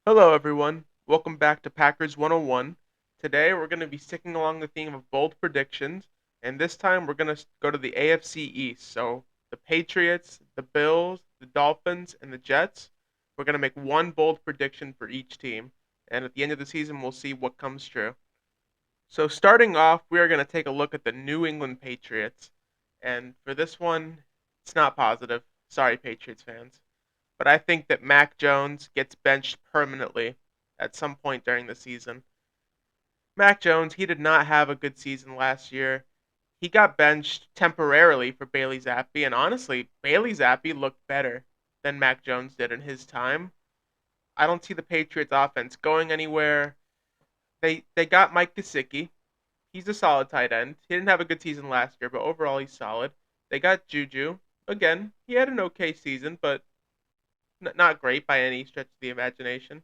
Hello, everyone. Welcome back to Packers 101. Today, we're going to be sticking along the theme of bold predictions, and this time we're going to go to the AFC East. So, the Patriots, the Bills, the Dolphins, and the Jets. We're going to make one bold prediction for each team, and at the end of the season, we'll see what comes true. So, starting off, we are going to take a look at the New England Patriots, and for this one, it's not positive. Sorry, Patriots fans, but I think that Mac Jones gets benched permanently at some point during the season. Mac Jones, he did not have a good season last year. He got benched temporarily for Bailey Zappi, and honestly, Bailey Zappi looked better than Mac Jones did in his time. I don't see the Patriots offense going anywhere. They got Mike Gesicki. He's a solid tight end. He didn't have a good season last year, but overall he's solid. They got Juju. Again, he had an okay season, but not great by any stretch of the imagination.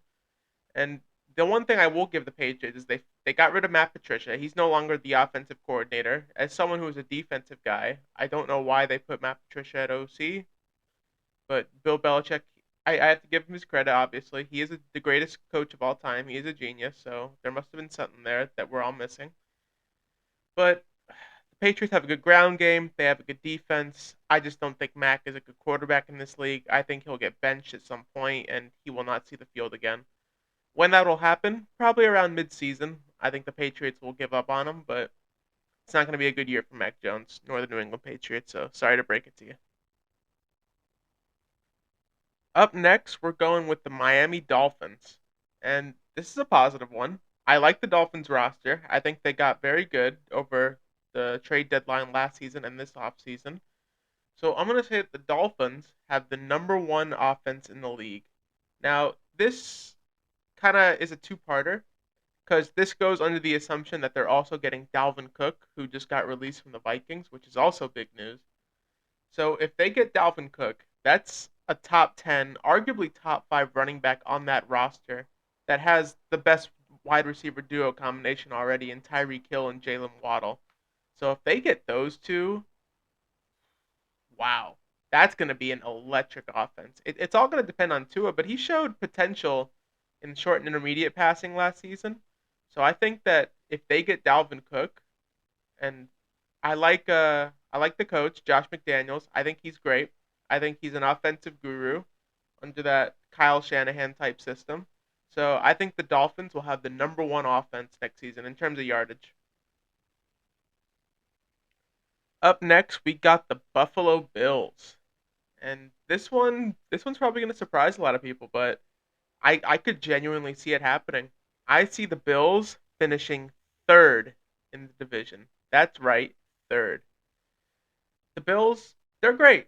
And the one thing I will give the Patriots is they got rid of Matt Patricia. He's no longer the offensive coordinator. As someone who is a defensive guy, I don't know why they put Matt Patricia at OC, but Bill Belichick, I have to give him his credit. Obviously, he is the greatest coach of all time. He is a genius, so there must have been something there that we're all missing. But the Patriots have a good ground game. They have a good defense. I just don't think Mac is a good quarterback in this league. I think he'll get benched at some point and he will not see the field again. When that will happen, probably around mid-season. I think the Patriots will give up on him, but it's not going to be a good year for Mac Jones nor the New England Patriots. So sorry to break it to you. Up next, we're going with the Miami Dolphins, and this is a positive one. I like the Dolphins roster. I think they got very good over the trade deadline last season and this offseason. So I'm going to say that the Dolphins have the number one offense in the league. Now, this kind of is a two-parter because this goes under the assumption that they're also getting Dalvin Cook, who just got released from the Vikings, which is also big news. So if they get Dalvin Cook, that's a top 10, arguably top 5 running back on that roster that has the best wide receiver duo combination already in Tyreek Hill and Jalen Waddle. So if they get those two, wow, that's going to be an electric offense. It's all going to depend on Tua, but he showed potential in short and intermediate passing last season. So I think that if they get Dalvin Cook, and I like the coach Josh McDaniels. I think he's great. I think he's an offensive guru under that Kyle Shanahan type system. So I think the Dolphins will have the number one offense next season in terms of yardage. Up next, we got the Buffalo Bills. And this one's probably going to surprise a lot of people, but I could genuinely see it happening. I see the Bills finishing third in the division. That's right, third. The Bills, they're great.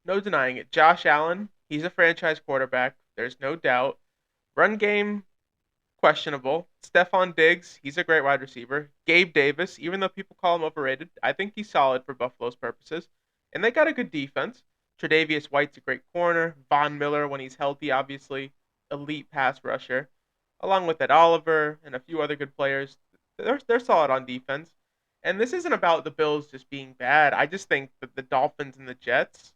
No denying it. Josh Allen, he's a franchise quarterback. There's no doubt. Run game, questionable. Stephon Diggs, he's a great wide receiver. Gabe Davis, even though people call him overrated, I think he's solid for Buffalo's purposes. And they got a good defense. Tre'Davious White's a great corner. Von Miller, when he's healthy, obviously, elite pass rusher. Along with Ed Oliver and a few other good players. They're solid on defense. And this isn't about the Bills just being bad. I just think that the Dolphins and the Jets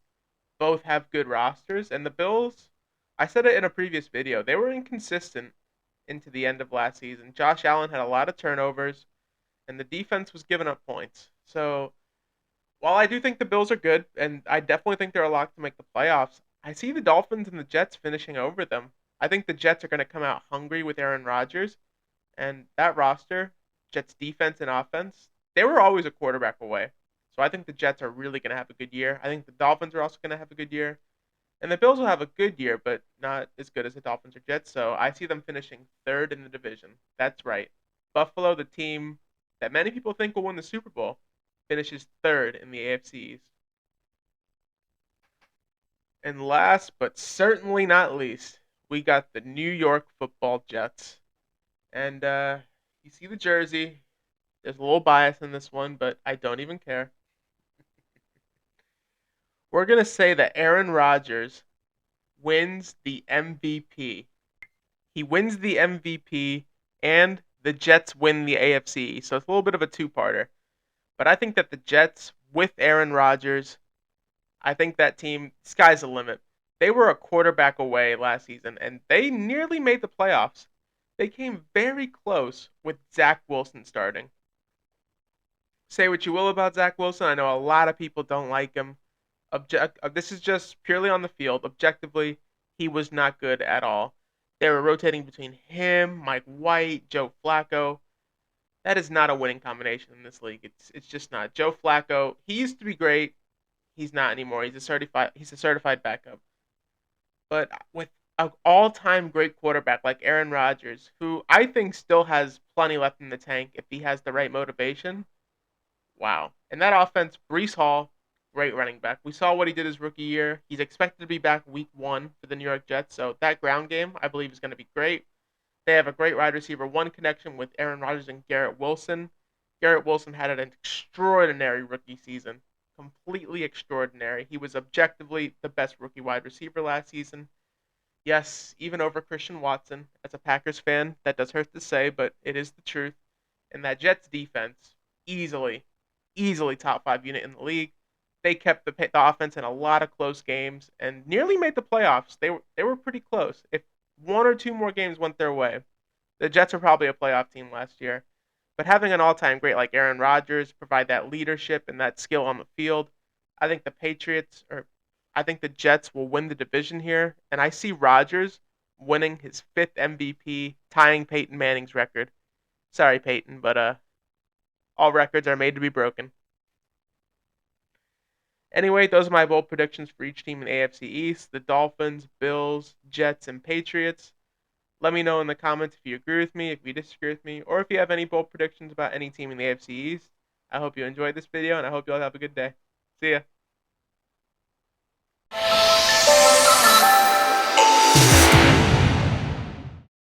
both have good rosters. And the Bills, I said it in a previous video, they were inconsistent into the end of last season. Josh Allen had a lot of turnovers, and the defense was giving up points. So while I do think the Bills are good, and I definitely think they're a lock to make the playoffs, I see the Dolphins and the Jets finishing over them. I think the Jets are going to come out hungry with Aaron Rodgers, and that roster, Jets defense and offense, they were always a quarterback away. So I think the Jets are really going to have a good year. I think the Dolphins are also going to have a good year. And the Bills will have a good year, but not as good as the Dolphins or Jets. So I see them finishing third in the division. That's right. Buffalo, the team that many people think will win the Super Bowl, finishes third in the AFC East. And last but certainly not least, we got the New York Football Jets. And you see the jersey. There's a little bias in this one, but I don't even care. We're going to say that Aaron Rodgers wins the MVP. He wins the MVP and the Jets win the AFC. So it's a little bit of a two-parter. But I think that the Jets with Aaron Rodgers, I think that team, sky's the limit. They were a quarterback away last season, and they nearly made the playoffs. They came very close with Zach Wilson starting. Say what you will about Zach Wilson. I know a lot of people don't like him. This is just purely on the field. Objectively, he was not good at all. They were rotating between him, Mike White, Joe Flacco. That is not a winning combination in this league. It's just not. Joe Flacco, he used to be great. He's not anymore. He's a certified backup. But with an all-time great quarterback like Aaron Rodgers, who I think still has plenty left in the tank if he has the right motivation. Wow. And that offense, Brees Hall, great running back. We saw what he did his rookie year. He's expected to be back week 1 for the New York Jets, so that ground game I believe is going to be great. They have a great wide receiver one connection with Aaron Rodgers and Garrett Wilson. Garrett Wilson had an extraordinary rookie season. Completely extraordinary. He was objectively the best rookie wide receiver last season. Yes, even over Christian Watson. As a Packers fan, that does hurt to say, but it is the truth. And that Jets defense, easily, easily top 5 unit in the league. They kept the offense in a lot of close games and nearly made the playoffs. They were pretty close. If one or two more games went their way, the Jets were probably a playoff team last year. But having an all-time great like Aaron Rodgers provide that leadership and that skill on the field, I think the Patriots or I think the Jets will win the division here, and I see Rodgers winning his fifth MVP, tying Peyton Manning's record. Sorry, Peyton, but all records are made to be broken. Anyway, those are my bold predictions for each team in the AFC East: the Dolphins, Bills, Jets, and Patriots. Let me know in the comments if you agree with me, if you disagree with me, or if you have any bold predictions about any team in the AFC East. I hope you enjoyed this video, and I hope you all have a good day. See ya.